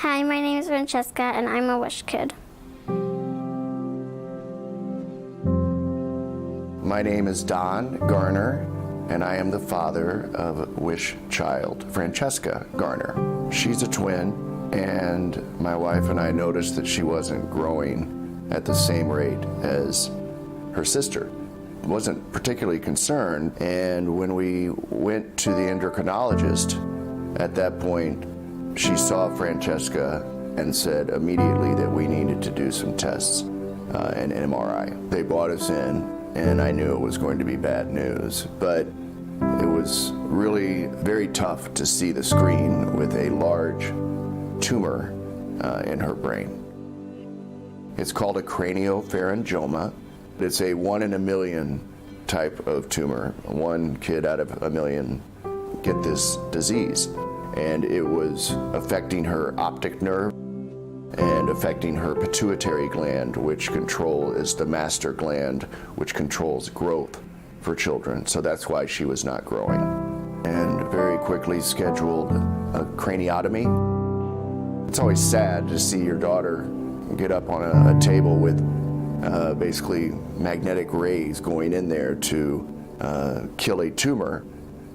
Hi, my name is Francesca, and I'm a Wish kid. My name is Don Garner, and I am the father of Wish child, Francesca Garner. She's a twin, and my wife and I noticed that she wasn't growing at the same rate as her sister. Wasn't particularly concerned, and when we went to the endocrinologist, at that point, she saw Francesca and said immediately that we needed to do some tests and an MRI. They brought us in, and I knew it was going to be bad news, but it was really very tough to see the screen with a large tumor in her brain. It's called a craniopharyngioma. It's a 1 in a million type of tumor. One kid out of a million get this disease. And it was affecting her optic nerve and affecting her pituitary gland, which is the master gland, which controls growth for children. So that's why she was not growing. And very quickly scheduled a craniotomy. It's always sad to see your daughter get up on a table with basically magnetic rays going in there to kill a tumor.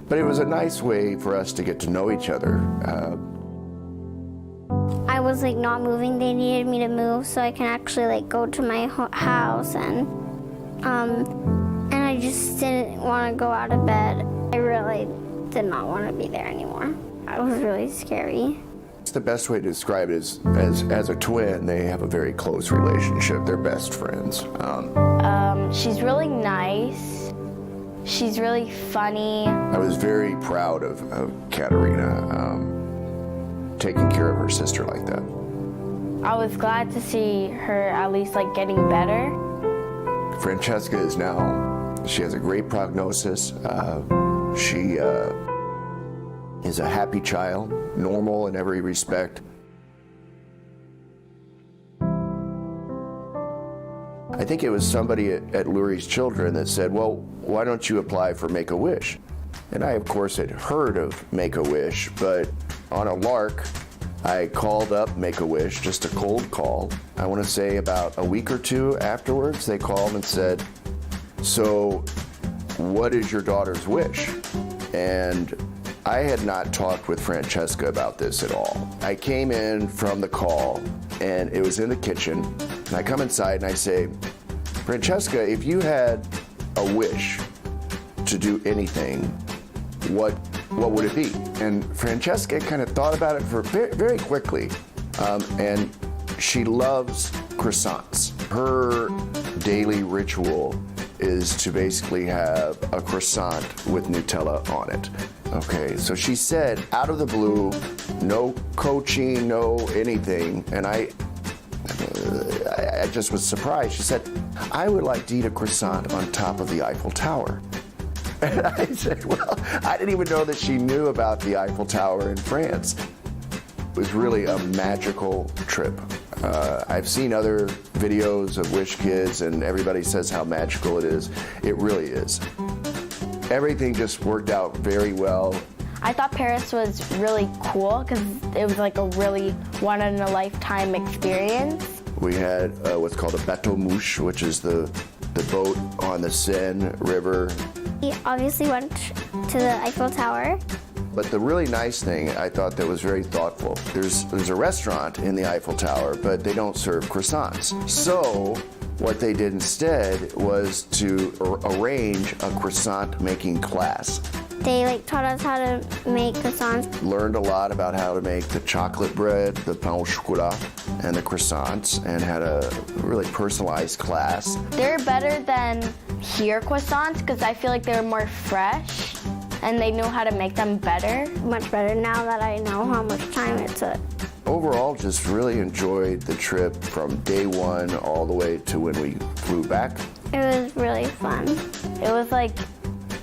But it was a nice way for us to get to know each other. I was not moving. They needed me to move so I can actually go to my house, and I just didn't want to go out of bed. I really did not want to be there anymore. It was really scary. The best way to describe it is, as a twin, they have a very close relationship. They're best friends. She's really nice. She's really funny. I was very proud of Katerina taking care of her sister like that. I was glad to see her at least getting better. Francesca she has a great prognosis. She is a happy child, normal in every respect. I think it was somebody at Lurie's Children that said, well, why don't you apply for Make-A-Wish? And I, of course, had heard of Make-A-Wish, but on a lark, I called up Make-A-Wish, just a cold call. I want to say about a week or two afterwards, they called and said, so what is your daughter's wish? And I had not talked with Francesca about this at all. I came in from the call, and it was in the kitchen, and I come inside and I say, Francesca, if you had a wish to do anything, what would it be? And Francesca kind of thought about it for very quickly, and she loves croissants. Her daily ritual is to basically have a croissant with Nutella on it. Okay, so she said, out of the blue, no coaching, no anything, and I just was surprised. She said, I would like to eat a croissant on top of the Eiffel Tower. And I said, well, I didn't even know that she knew about the Eiffel Tower in France. It was really a magical trip. I've seen other videos of Wish kids, and everybody says how magical it is. It really is. Everything just worked out very well. I thought Paris was really cool because it was a really one-in-a-lifetime experience. We had what's called a bateau mouche, which is the boat on the Seine River. We obviously went to the Eiffel Tower. But the really nice thing I thought that was very thoughtful, there's a restaurant in the Eiffel Tower, but they don't serve croissants. So what they did instead was to arrange a croissant making class. They taught us how to make croissants. Learned a lot about how to make the chocolate bread, the pain au chocolat, and the croissants, and had a really personalized class. They're better than here croissants because I feel like they're more fresh and they know how to make them better. Much better now that I know how much time it took. Overall, just really enjoyed the trip from day one all the way to when we flew back. It was really fun. It was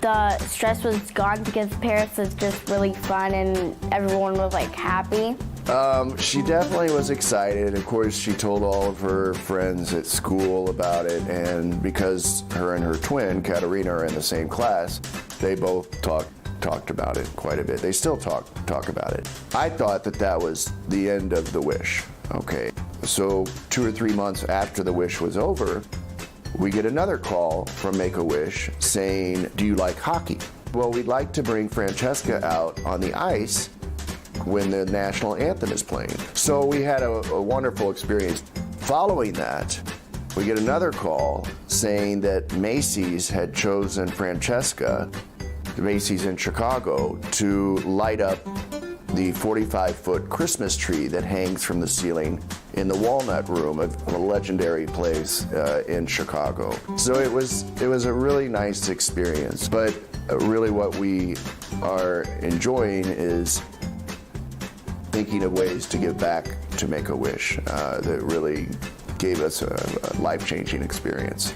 the stress was gone because Paris was just really fun and everyone was happy. She definitely was excited. Of course, she told all of her friends at school about it, and because her and her twin, Katerina, are in the same class, they both talked talked about it quite a bit. They still talk about it. I thought that was the end of the Wish. Okay, so 2 or 3 months after the Wish was over, we get another call from Make-A-Wish saying, do you like hockey? Well, we'd like to bring Francesca out on the ice when the national anthem is playing. So we had a wonderful experience. Following that, we get another call saying that Macy's had chosen Francesca, the Macy's in Chicago, to light up the 45-foot Christmas tree that hangs from the ceiling in the Walnut Room, a legendary place in Chicago. So it was a really nice experience, but really what we are enjoying is thinking of ways to give back to Make-A-Wish that really gave us a life-changing experience.